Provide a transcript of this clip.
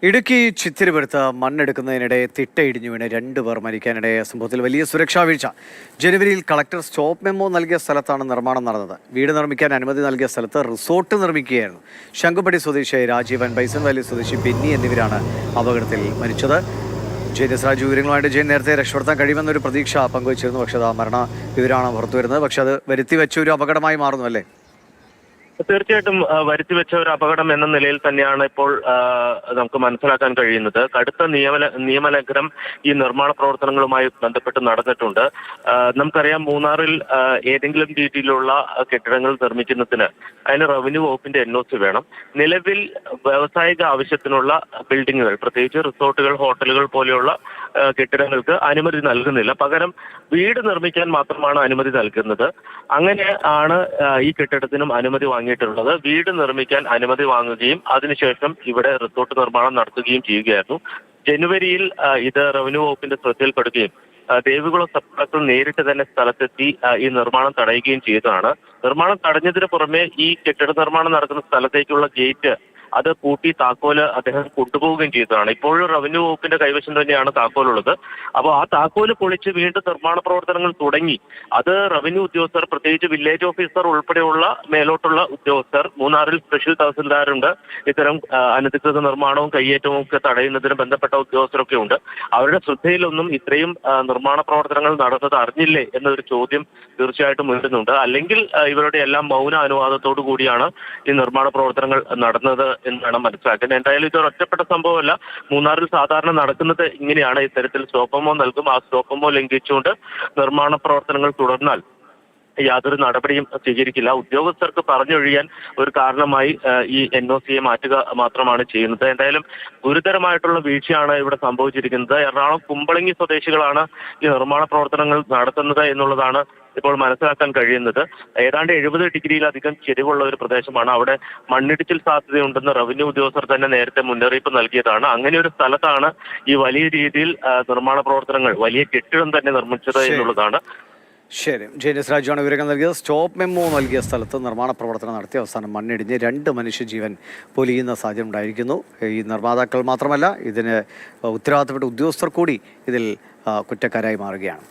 ഇടുക്കി ചിത്തിരപുരത്ത് മണ്ണെടുക്കുന്നതിനിടെ തിട്ടയിടിഞ്ഞു വീണ് 2 പേർ മരിക്കാനിടയായ സംഭവത്തിൽ വലിയ സുരക്ഷാ വീഴ്ച. ജനുവരിയിൽ കളക്ടർ സ്റ്റോപ്പ് മെമ്മോ നൽകിയ സ്ഥലത്താണ് നിർമ്മാണം നടന്നത്. വീട് നിർമ്മിക്കാൻ അനുമതി നൽകിയ സ്ഥലത്ത് റിസോർട്ട് നിർമ്മിക്കുകയായിരുന്നു. ശംഖുപടി സ്വദേശിയായ രാജീവൻ, ബൈസൺ വാലി സ്വദേശി ബെന്നി എന്നിവരാണ് അപകടത്തിൽ മരിച്ചത്. ജെയിൻ രാജു വിവരങ്ങളുമായിട്ട് ജെയിൻ നേരത്തെ രക്ഷപ്പെടുത്താൻ കഴിയുമെന്നൊരു പ്രതീക്ഷ പങ്കുവച്ചിരുന്നു. പക്ഷേ അത് മരണ വിവരമാണ് പുറത്തു വരുന്നത്. പക്ഷെ അത് വരുത്തിവെച്ച ഒരു അപകടമായി മാറുന്നു അല്ലേ? തീർച്ചയായിട്ടും വരുത്തിവെച്ച ഒരു അപകടം എന്ന നിലയിൽ തന്നെയാണ് ഇപ്പോൾ നമുക്ക് മനസ്സിലാക്കാൻ കഴിയുന്നത്. കടുത്ത നിയമലംഘനം ഈ നിർമ്മാണ പ്രവർത്തനങ്ങളുമായി ബന്ധപ്പെട്ട് നടന്നിട്ടുണ്ട്. നമുക്കറിയാം, മൂന്നാറിൽ ഏതെങ്കിലും രീതിയിലുള്ള കെട്ടിടങ്ങൾ നിർമ്മിക്കുന്നതിന് അതിന് റവന്യൂ വകുപ്പിന്റെ NOC വേണം. നിലവിൽ വ്യാവസായിക ആവശ്യത്തിനുള്ള ബിൽഡിങ്ങുകൾ, പ്രത്യേകിച്ച് റിസോർട്ടുകൾ, ഹോട്ടലുകൾ പോലെയുള്ള കെട്ടിടങ്ങൾക്ക് അനുമതി നൽകുന്നില്ല. പകരം വീട് നിർമ്മിക്കാൻ മാത്രമാണ് അനുമതി നൽകുന്നത്. അങ്ങനെ ആണ് ഈ കെട്ടിടത്തിനും അനുമതി വാങ്ങിയിട്ടുള്ളത്. വീട് നിർമ്മിക്കാൻ അനുമതി വാങ്ങുകയും അതിനുശേഷം ഇവിടെ റിസോർട്ട് നിർമ്മാണം നടത്തുകയും ചെയ്യുകയായിരുന്നു. ജനുവരിയിൽ ഇത് റവന്യൂ വകുപ്പിന്റെ ശ്രദ്ധയിൽപ്പെടുകയും ദേവികുളം സബ് കളക്ടർ നേരിട്ട് തന്നെ സ്ഥലത്തെത്തി ഈ നിർമ്മാണം തടയുകയും ചെയ്തതാണ്. നിർമ്മാണം തടഞ്ഞതിന് പുറമെ ഈ കെട്ടിട നിർമ്മാണം നടക്കുന്ന സ്ഥലത്തേക്കുള്ള ഗേറ്റ് അത് പൂട്ടി താക്കോല് അദ്ദേഹം കൊണ്ടുപോവുകയും ചെയ്തതാണ്. ഇപ്പോഴും റവന്യൂ വകുപ്പിന്റെ കൈവശം തന്നെയാണ് താക്കോലുള്ളത്. അപ്പോൾ ആ താക്കോല് പൊളിച്ച് വീണ്ടും നിർമ്മാണ പ്രവർത്തനങ്ങൾ തുടങ്ങി. അത് റവന്യൂ ഉദ്യോഗസ്ഥർ, പ്രത്യേകിച്ച് വില്ലേജ് ഓഫീസർ ഉൾപ്പെടെയുള്ള മേലോട്ടുള്ള ഉദ്യോഗസ്ഥർ, മൂന്നാറിൽ സ്പെഷ്യൽ തഹസിൽദാരുണ്ട്, ഇത്തരം അനധികൃത നിർമ്മാണവും കയ്യേറ്റവും ഒക്കെ തടയുന്നതിന് ബന്ധപ്പെട്ട ഉദ്യോഗസ്ഥരൊക്കെ ഉണ്ട്. അവരുടെ ശ്രദ്ധയിലൊന്നും ഇത്രയും നിർമ്മാണ പ്രവർത്തനങ്ങൾ നടന്നത് അറിഞ്ഞില്ലേ എന്നൊരു ചോദ്യം തീർച്ചയായിട്ടും ഉയരുന്നുണ്ട്. അല്ലെങ്കിൽ ഇവരുടെ എല്ലാം മൗന അനുവാദത്തോടു കൂടിയാണ് ഈ നിർമ്മാണ പ്രവർത്തനങ്ങൾ നടന്നത് എന്ന് വേണം മനസ്സിലാക്കാൻ. എന്തായാലും ഇത് ഒറ്റപ്പെട്ട സംഭവമല്ല. മൂന്നാറിൽ സാധാരണ നടക്കുന്നത് ഇങ്ങനെയാണ്. ഇത്തരത്തിൽ സ്റ്റോപ്പ് മെമ്മോ നൽകും. ആ സ്റ്റോപ്പ് മെമ്മോ ലംഘിച്ചുകൊണ്ട് നിർമ്മാണ പ്രവർത്തനങ്ങൾ തുടർന്നാൽ യാതൊരു നടപടിയും സ്വീകരിക്കില്ല. ഉദ്യോഗസ്ഥർക്ക് പറഞ്ഞൊഴിയാൻ ഒരു കാരണമായി ഈ NOC മാറ്റുക മാത്രമാണ് ചെയ്യുന്നത്. എന്തായാലും ഗുരുതരമായിട്ടുള്ള വീഴ്ചയാണ് ഇവിടെ സംഭവിച്ചിരിക്കുന്നത്. എറണാകുളം കുമ്പളങ്ങി സ്വദേശികളാണ് ഈ നിർമ്മാണ പ്രവർത്തനങ്ങൾ നടത്തുന്നത് എന്നുള്ളതാണ് ഇപ്പോൾ മനസ്സിലാക്കാൻ കഴിയുന്നത്. ഏതാണ്ട് 70 ഡിഗ്രിയിലധികം ചെരിവുള്ള ഒരു പ്രദേശമാണ്. അവിടെ മണ്ണിടിച്ചിൽ സാധ്യതയുണ്ടെന്ന് റവന്യൂ ഉദ്യോഗസ്ഥർ തന്നെ നേരത്തെ മുന്നറിയിപ്പ് നൽകിയതാണ്. അങ്ങനെ ഒരു സ്ഥലത്താണ് ഈ വലിയ രീതിയിൽ നിർമ്മാണ പ്രവർത്തനങ്ങൾ, വലിയ കെട്ടിടം തന്നെ നിർമ്മിച്ചത് എന്നുള്ളതാണ്. ശരി, ജെയിൻ രാജുവാണ് വിവരങ്ങൾ നൽകിയത്. സ്റ്റോപ്പ് മെമ്മോ നൽകിയ സ്ഥലത്ത് നിർമ്മാണ പ്രവർത്തനം നടത്തി അവസാനം മണ്ണിടിഞ്ഞ് 2 മനുഷ്യജീവൻ പൊലിയുന്ന സാഹചര്യം ഉണ്ടായിരിക്കുന്നു. ഈ നിർമ്മാതാക്കൾ മാത്രമല്ല, ഇതിന് ഉത്തരവാദിത്തപ്പെട്ട ഉദ്യോഗസ്ഥർ കൂടി ഇതിൽ കുറ്റക്കാരായി മാറുകയാണ്.